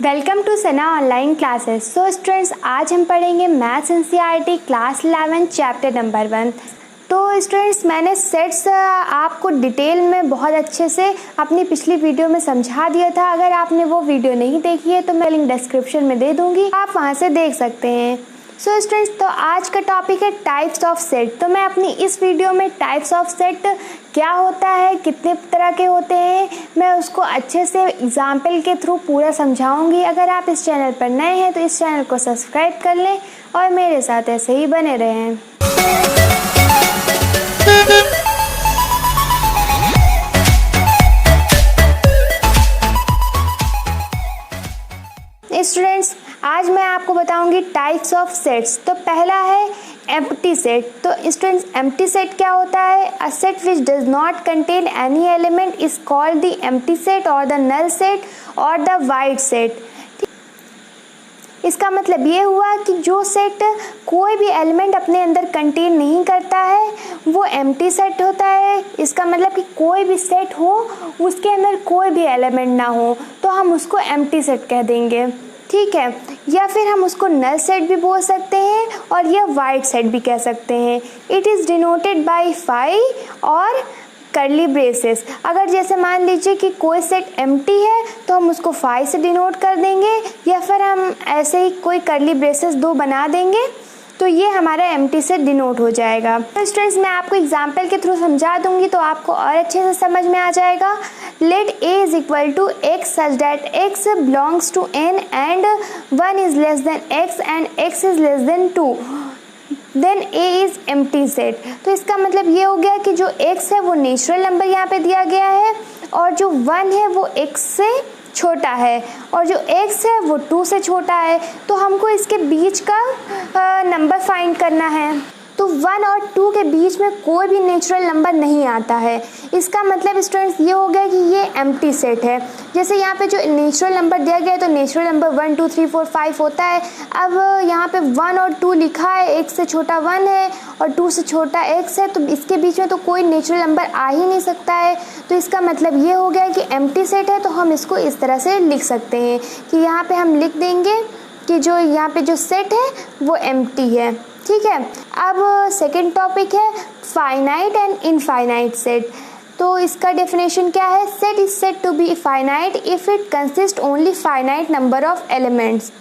Welcome to Sana online classes. So students, आज हम पढ़ेंगे maths NCERT class 11 chapter number 1। तो स्टूडेंट्स, मैंने सेट्स आपको डिटेल में बहुत अच्छे से अपनी पिछली वीडियो में समझा दिया था। अगर आपने वो वीडियो नहीं देखी है तो मैं लिंक डिस्क्रिप्शन में दे दूंगी, आप वहाँ से देख सकते हैं। सो स्टूडेंट्स, तो आज का टॉपिक है टाइप्स ऑफ सेट। तो मैं अपनी इस वीडियो में टाइप्स ऑफ सेट क्या होता है, कितने तरह के होते हैं, मैं उसको अच्छे से एग्जाम्पल के थ्रू पूरा समझाऊंगी। अगर आप इस चैनल पर नए हैं तो इस चैनल को सब्सक्राइब कर लें और मेरे साथ ऐसे ही बने रहें। स्टूडेंट्स, आज मैं आपको बताऊंगी टाइप्स ऑफ सेट्स। तो पहला है एम्प्टी सेट। तो स्टूडेंट्स, एम्प्टी सेट क्या होता है? A set which does not contain any element is called the empty set और द नल सेट और द वाइड सेट। इसका मतलब ये हुआ कि जो सेट कोई भी एलिमेंट अपने अंदर कंटेन नहीं करता है वो एम्प्टी सेट होता है। इसका मतलब कि कोई भी सेट हो उसके अंदर कोई भी एलिमेंट ना हो तो हम उसको एम्प्टी सेट कह देंगे, ठीक है। या फिर हम उसको नल सेट भी बोल सकते हैं और यह वाइड सेट भी कह सकते हैं। It is denoted by phi और करली ब्रेसेस। अगर जैसे मान लीजिए कि कोई सेट एम्प्टी है तो हम उसको फाई से डिनोट कर देंगे, या फिर हम ऐसे ही कोई करली ब्रेसेस दो बना देंगे तो ये हमारा एम्प्टी सेट डिनोट हो जाएगा। तो स्टूडेंट्स, मैं आपको एग्जाम्पल के थ्रू समझा दूंगी तो आपको और अच्छे से समझ में आ जाएगा। Let a is equal to x such that x belongs to n and 1 is less than x and x is less than 2, then a is empty set. तो इसका मतलब ये हो गया कि जो x है वो नेचुरल नंबर यहाँ पे दिया गया है और जो 1 है वो x से छोटा है और जो x है वो 2 से छोटा है। तो हमको इसके बीच का नंबर फाइंड करना है। तो 1 और 2 के बीच में कोई भी नेचुरल नंबर नहीं आता है। इसका मतलब स्टूडेंट्स ये हो गया कि ये एम्प्टी सेट है। जैसे यहाँ पे जो नेचुरल नंबर दिया गया है तो नेचुरल नंबर 1 2 3 4 5 होता है। अब यहाँ पे 1 और 2 लिखा है, x से छोटा 1 है और 2 से छोटा x है, तो इसके बीच में तो कोई नेचुरल नंबर आ ही नहीं सकता है। तो इसका मतलब ये हो गया कि एम्प्टी सेट है। तो हम इसको इस तरह से लिख सकते हैं कि यहाँ पे हम लिख देंगे कि जो यहाँ पे जो सेट है वो एम्प्टी है, ठीक है। अब सेकंड टॉपिक है फाइनाइट एंड इनफाइनाइट सेट। तो इसका डेफिनेशन क्या है? Set is said to be finite if it consist only finite number of elements,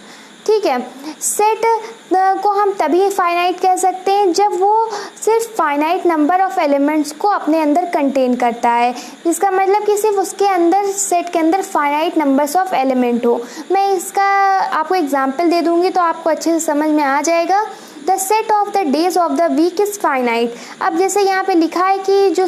ठीक है। सेट को हम तभी फाइनाइट कह सकते हैं जब वो सिर्फ फाइनाइट नंबर ऑफ एलिमेंट्स को अपने अंदर कंटेन करता है। जिसका मतलब कि सिर्फ उसके अंदर सेट के अंदर फाइनाइट नंबर्स ऑफ एलिमेंट हो। मैं इसका आपको एग्जांपल दे दूंगी तो आपको अच्छे से समझ में आ जाएगा। The set of the days of the week is finite. अब जैसे यहाँ पे लिखा है कि जो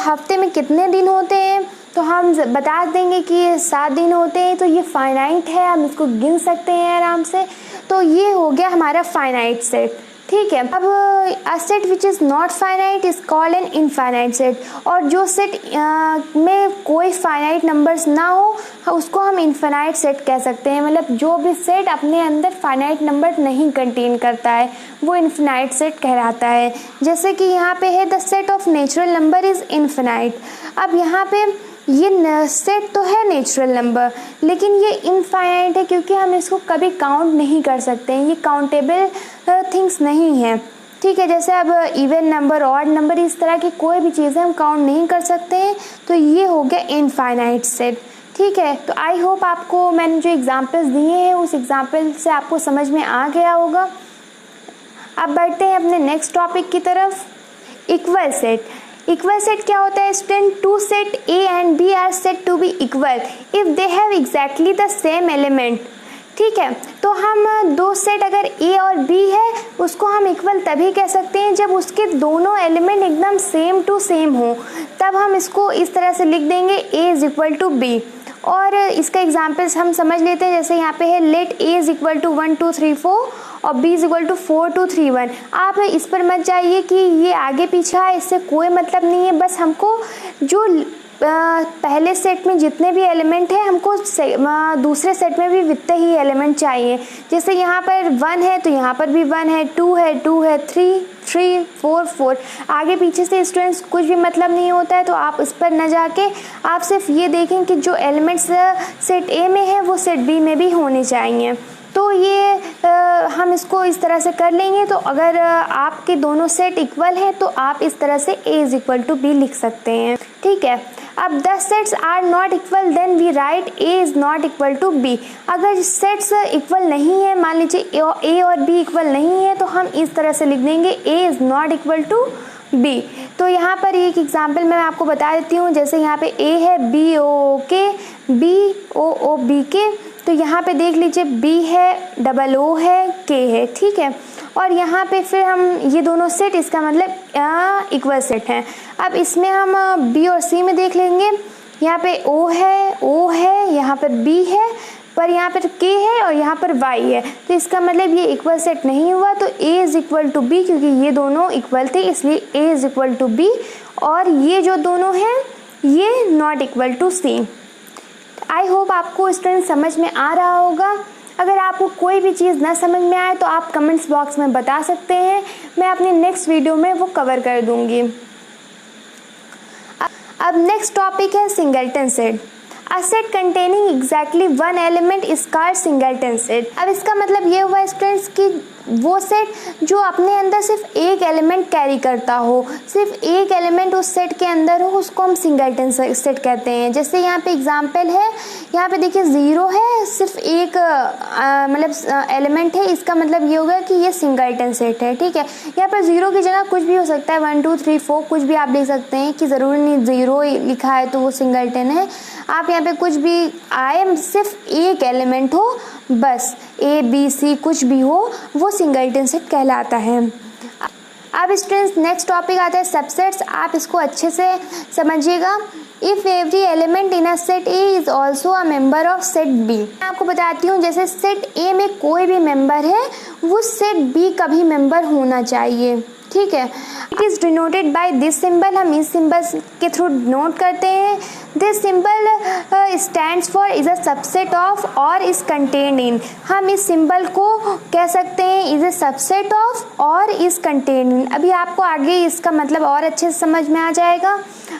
हफ्ते में कितने दिन होते हैं तो हम बता देंगे कि 7 दिन होते हैं, तो ये फाइनाइट है, हम इसको गिन सकते हैं आराम से। तो ये हो गया हमारा फाइनाइट सेट, ठीक है। अब a set which is not finite is called an infinite set. और जो सेट में कोई फाइनाइट नंबर्स ना हो उसको हम इनफाइनाइट सेट कह सकते हैं। मतलब जो भी सेट अपने अंदर फाइनाइट नंबर नहीं कंटेन करता है वो इनफाइनाइट सेट कहलाता है। जैसे कि यहाँ पे है the set of natural number is infinite. अब यहाँ पे ये सेट तो है नेचुरल नंबर लेकिन ये इनफाइनाइट है क्योंकि हम इसको कभी काउंट नहीं कर सकते हैं, ये काउंटेबल थिंग्स नहीं है, ठीक है। जैसे अब इवन नंबर, ऑड नंबर, इस तरह की कोई भी चीज़ें हम काउंट नहीं कर सकते हैं। तो ये हो गया इनफाइनाइट सेट, ठीक है। तो आई होप आपको मैंने जो एग्जांपल्स दिए हैं उस एग्जांपल से आपको समझ में आ गया होगा। अब बढ़ते हैं अपने नेक्स्ट टॉपिक की तरफ, इक्वल सेट। इक्वल सेट क्या होता है student? Two set A and B are said to be equal if they have exactly the same element, ठीक है। तो हम दो सेट अगर A और B है उसको हम इक्वल तभी कह सकते हैं जब उसके दोनों एलिमेंट एकदम सेम टू सेम हो, तब हम इसको इस तरह से लिख देंगे A is equal to B। और इसका एग्जाम्पल्स हम समझ लेते हैं। जैसे यहाँ पे है let A is equal to 1 2 3 4 और B इज इक्वल टू 4 2 3 1। आप इस पर मत जाइए कि ये आगे पीछे है, इससे कोई मतलब नहीं है। बस हमको जो पहले सेट में जितने भी एलिमेंट हैं हमको दूसरे सेट में भी उतने ही एलिमेंट चाहिए। जैसे यहाँ पर 1 है तो यहाँ पर भी 1 है, 2 है, 3, 4, आगे पीछे से स्टूडेंट्स कुछ भी मतलब नहीं होता है, तो आप इस पर न जाके आप सिर्फ ये देखें कि जो एलिमेंट्स सेट ए में है वो सेट बी में भी होने चाहिए। तो ये हम इसको इस तरह से कर लेंगे। तो अगर आपके दोनों सेट इक्वल हैं तो आप इस तरह से A is equal to B लिख सकते हैं, ठीक है। अब the sets are not equal then we write A is not equal to B। अगर सेट्स इक्वल नहीं है, मान लीजिए A और B इक्वल नहीं है, तो हम इस तरह से लिख देंगे A is not equal to B। तो यहाँ पर एक एग्जाम्पल मैं आपको बता देती हूँ। जैसे यहाँ पे A है BOOK, BOOBK, तो यहाँ पे देख लीजिए B है, OO है, K है, ठीक है। और यहाँ पे फिर हम ये दोनों सेट, इसका मतलब इक्वल सेट हैं। अब इसमें हम B और C में देख लेंगे। यहाँ पे O है, यहाँ पर B है, पर यहाँ पर K है और यहाँ पर Y है, तो इसका मतलब ये इक्वल सेट नहीं हुआ। तो A is equal to B, क्योंकि ये दोनों इक्वल थे इसलिए A is equal to B, और ये जो दोनों हैं ये not equal to C। I hope आपको स्टूडेंट समझ में आ रहा होगा। अगर आपको कोई भी चीज़ ना समझ में आए तो आप कमेंट्स बॉक्स में बता सकते हैं, मैं अपने नेक्स्ट वीडियो में वो कवर कर दूंगी। अब नेक्स्ट टॉपिक है singleton set. A set containing exactly 1 element is called singleton set. अब इसका मतलब ये हुआ स्टूडेंट्स कि वो सेट जो अपने अंदर सिर्फ एक एलिमेंट कैरी करता हो, सिर्फ एक एलिमेंट उस सेट के अंदर हो, उसको हम सिंगलटन सेट कहते हैं। जैसे यहाँ पे एग्जांपल है, यहाँ पे देखिए 0 है, सिर्फ एक मतलब एलिमेंट है, इसका मतलब ये होगा कि ये सिंगलटन सेट है, ठीक है। यहाँ पर 0 की जगह कुछ भी हो सकता है, 1 2 3 4 कुछ भी आप लिख सकते हैं, कि ज़रूरी नहीं 0 लिखा है तो वो सिंगलटन है। आप यहाँ पे कुछ भी आए, सिर्फ एक एलिमेंट हो, बस A B C कुछ भी हो, वो सिंगलटन सेट कहलाता है। अब स्टूडेंट्स नेक्स्ट टॉपिक आता है सबसेट्स। आप इसको अच्छे से समझिएगा। If every element in a set A is also a member of set B। मैं आपको बताती हूँ, जैसे सेट A में कोई भी मेंबर है वो सेट B का भी मेंबर होना चाहिए, ठीक है। It is denoted by this symbol. हम इस सिंबल के थ्रू नोट करते हैं। This symbol stands for is a subset of और इज कंटेन्ड इन। हम इस सिंबल को कह सकते हैं इज अ सबसेट ऑफ और इज कंटेन्ड इन। अभी आपको आगे इसका मतलब और अच्छे से समझ में आ जाएगा।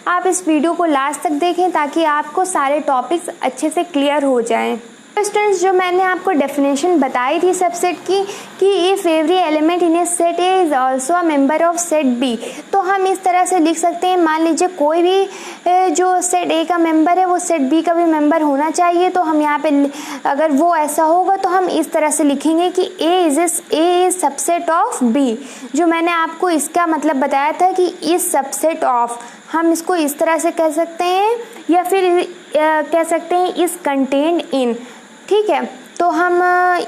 आप इस वीडियो को लास्ट तक देखें ताकि आपको सारे टॉपिक्स अच्छे से क्लियर हो जाएं। स्टूडेंट्स, जो मैंने आपको डेफिनेशन बताई थी सबसेट की, कि if every element in A set A is also a member of set B, तो हम इस तरह से लिख सकते हैं। मान लीजिए कोई भी जो सेट ए का मेंबर है वो सेट बी का भी मेंबर होना चाहिए, तो हम यहाँ पे अगर वो ऐसा होगा तो हम इस तरह से लिखेंगे कि ए इज सबसेट ऑफ बी। जो मैंने आपको इसका मतलब बताया था कि इज सबसेट ऑफ, हम इसको इस तरह से कह सकते हैं, या फिर कह सकते हैं इज कंटेन्ड इन, ठीक है। तो हम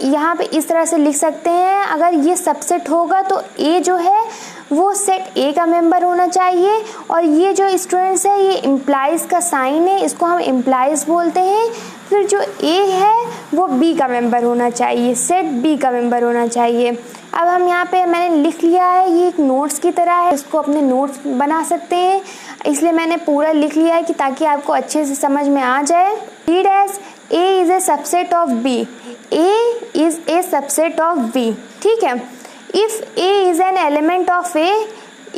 यहाँ पे इस तरह से लिख सकते हैं। अगर ये सबसेट होगा तो ए जो है वो सेट ए का मेंबर होना चाहिए, और ये जो स्टूडेंट्स है ये इम्प्लाइज का साइन है, इसको हम इम्प्लाइज बोलते हैं। फिर जो ए है वो बी का मेंबर होना चाहिए, सेट बी का मेंबर होना चाहिए। अब हम यहाँ पे मैंने लिख लिया है, ये एक नोट्स की तरह है, इसको अपने नोट्स बना सकते हैं, इसलिए मैंने पूरा लिख लिया है कि ताकि आपको अच्छे से समझ में आ जाए। Read as A is a subset of B. A is a subset of B. ठीक है। If A is an element of A,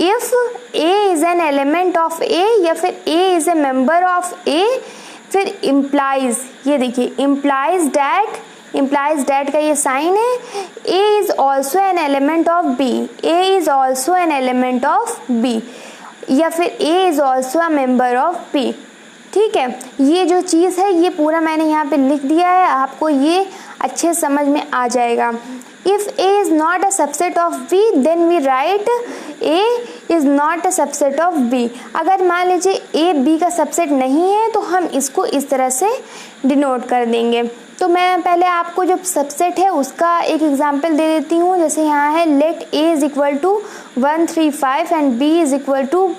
if A is an element of A, या फिर A is a member of A, फिर implies, ये देखिए implies that का ये sign है। A is also an element of B. A is also an element of B, या फिर A is also a member of B। ठीक है, ये जो चीज़ है ये पूरा मैंने यहाँ पे लिख दिया है, आपको ये अच्छे समझ में आ जाएगा। If A is not a subset of B then we write A is not a subset of B। अगर मान लीजिए A B का सबसेट नहीं है तो हम इसको इस तरह से डिनोट कर देंगे। तो मैं पहले आपको जो सबसेट है उसका एक एग्जांपल दे देती हूँ। जैसे यहाँ है let A is equal to 1 3 5 and B is equal to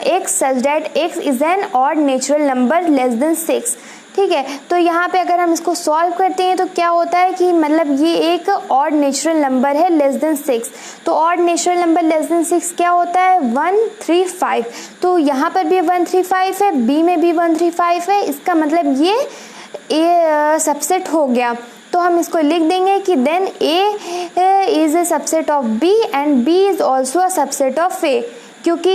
x such that x is an odd natural number less than 6। ठीक है। तो यहाँ पे अगर हम इसको सॉल्व करते हैं तो क्या होता है कि मतलब ये एक ऑड नेचुरल नंबर है लेस देन 6। तो odd natural number less than 6 क्या होता है 135। तो यहाँ पर भी 135 है, बी में भी 135 है, इसका मतलब ये ए सबसेट हो गया। तो हम इसको लिख देंगे कि then A is a subset of B and B is also a subset of A, क्योंकि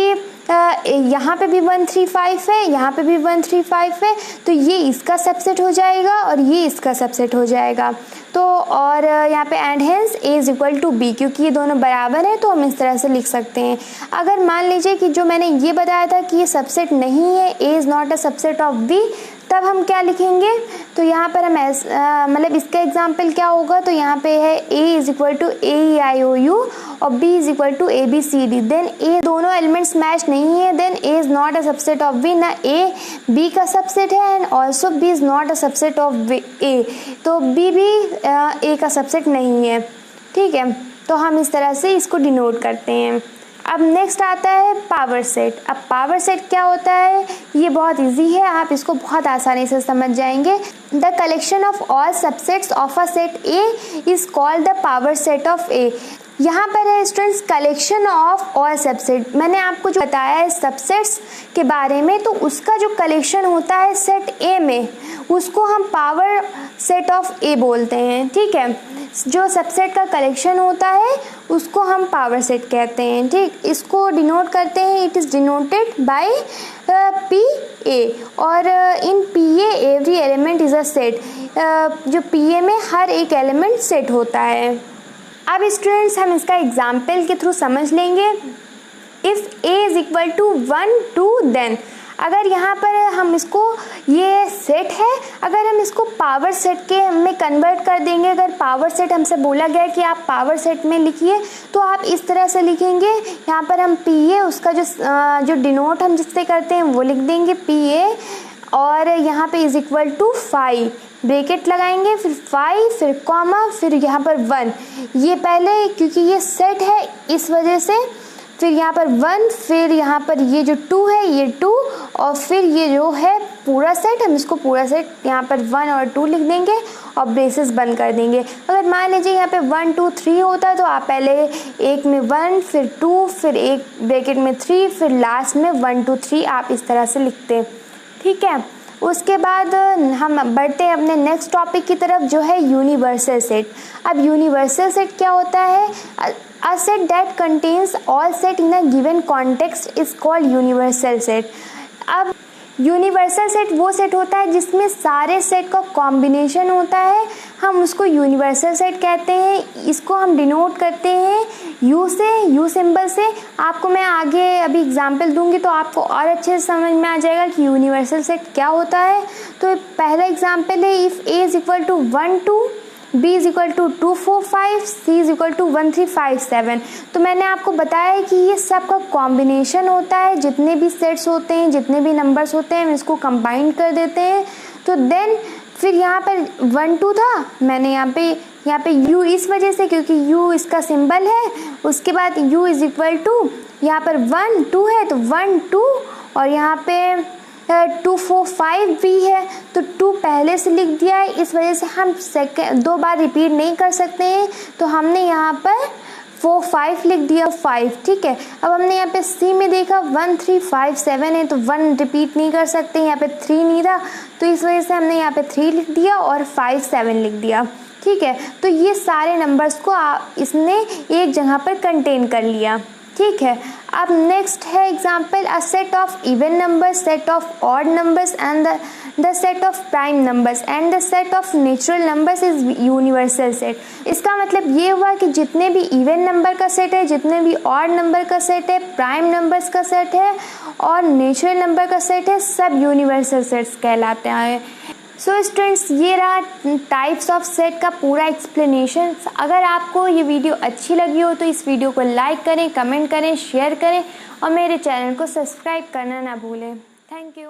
यहाँ पे भी 135 है, यहाँ पे भी 135 है, तो ये इसका सबसेट हो जाएगा और ये इसका सबसेट हो जाएगा। तो और यहाँ पे and hence A is equal to B, क्योंकि ये दोनों बराबर हैं तो हम इस तरह से लिख सकते हैं। अगर मान लीजिए कि जो मैंने ये बताया था कि ये सबसेट नहीं है, A is not a subset of B, तब हम क्या लिखेंगे? तो यहाँ पर हम मतलब इसका एग्जाम्पल क्या होगा? तो यहाँ पे है A is equal to AEIOU और B is equal to ABCD। Then A दोनों एलिमेंट्स मैच नहीं है, then A is not a subset of B, ना ए बी का सबसेट है and also B is not a subset of A, तो B भी ए का सबसेट नहीं है। ठीक है, तो हम इस तरह से इसको डिनोट करते हैं। अब नेक्स्ट आता है पावर सेट। अब पावर सेट क्या होता है? ये बहुत इजी है, आप इसको बहुत आसानी से समझ जाएंगे। The collection of all subsets of a set A is called the power set of A. यहाँ पर है students collection of all subset. मैंने आपको जो बताया है सबसेट्स के बारे में, तो उसका जो कलेक्शन होता है सेट ए में, उसको हम पावर सेट ऑफ ए बोलते हैं। ठीक है, जो सबसेट का कलेक्शन होता है उसको हम पावर सेट कहते हैं। ठीक, इसको डिनोट करते हैं, it is denoted by P A, और in P A every element is a set. जो पी ए में हर एक एलिमेंट सेट होता है। अब स्टूडेंट्स हम इसका एग्जाम्पल के थ्रू समझ लेंगे। If A is equal to 1 2 then, अगर यहाँ पर हम इसको, ये सेट है, अगर हम इसको पावर सेट के में कन्वर्ट कर देंगे, अगर पावर सेट हमसे बोला गया कि आप पावर सेट में लिखिए, तो आप इस तरह से लिखेंगे। यहाँ पर हम पी ए, उसका जो डिनोट हम जिससे करते हैं वो लिख देंगे पी ए, और यहाँ पे इज इक्वल टू 5 ब्रैकेट लगाएंगे, फिर 5, फिर कॉमा, फिर यहाँ पर 1। ये पहले क्योंकि ये सेट है इस वजह से, फिर यहाँ पर 1, फिर यहाँ पर ये जो 2 है ये 2, और फिर ये जो है पूरा सेट, हम इसको पूरा सेट यहाँ पर 1 और 2 लिख देंगे और ब्रेसेस बंद कर देंगे। अगर मान लीजिए यहाँ पे 1 2 3 होता तो आप पहले एक में 1, फिर 2, फिर एक ब्रैकेट में 3, फिर लास्ट में 1 2 3 आप इस तरह से लिखते। ठीक है, उसके बाद हम बढ़ते हैं अपने नेक्स्ट टॉपिक की तरफ, जो है यूनिवर्सल सेट। अब यूनिवर्सल सेट क्या होता है? A set that contains all set in a given context is called universal set। अब यूनिवर्सल सेट वो सेट होता है जिसमें सारे सेट का कॉम्बिनेशन होता है, हम उसको यूनिवर्सल सेट कहते हैं। इसको हम डिनोट करते हैं यू से, यू सिंबल से। आपको मैं आगे अभी एग्जांपल दूंगी तो आपको और अच्छे से समझ में आ जाएगा कि यूनिवर्सल सेट क्या होता है। तो पहला एग्जांपल है, if A is equal to 1 2, b is equal to 2 4 5, c is equal to 1 3 5 7। तो मैंने आपको बताया है कि ये सब का कॉम्बिनेशन होता है, जितने भी सेट्स होते हैं, जितने भी नंबर्स होते हैं, हम इसको कंबाइन कर देते हैं। तो देन फिर यहाँ पर 1 2 था, मैंने यहाँ पे u इस वजह से, क्योंकि u इसका सिंबल है। उसके बाद u इज इक्वल टू, यहाँ पर 1 2 है तो 1 2, और यहाँ पे 2 4 5 भी है तो 2 पहले से लिख दिया है, इस वजह से हम दो बार रिपीट नहीं कर सकते हैं, तो हमने यहाँ पर 4 5 लिख दिया 5। ठीक है, अब हमने यहाँ पे C में देखा 1 3 5 7 है, तो 1 रिपीट नहीं कर सकते, यहाँ पे 3 नहीं था, तो इस वजह से हमने यहाँ पे 3 लिख दिया और 5 7 लिख दिया। ठीक है, तो ये सारे नंबर्स को इसने एक जगह पर कंटेन कर लिया। ठीक है, अब नेक्स्ट है example, a set of even numbers, set of odd numbers and the set of prime numbers and the set of natural numbers is universal set. इसका मतलब ये हुआ कि जितने भी इवन नंबर का सेट है, जितने भी ऑड नंबर का सेट है, प्राइम नंबर्स का सेट है और नेचुरल नंबर का सेट है, सब यूनिवर्सल सेट्स कहलाते हैं। सो स्टूडेंट्स, ये रहा टाइप्स ऑफ सेट का पूरा एक्सप्लेनेशन। अगर आपको ये वीडियो अच्छी लगी हो तो इस वीडियो को लाइक करें, कमेंट करें, शेयर करें और मेरे चैनल को सब्सक्राइब करना ना भूलें। Thank you.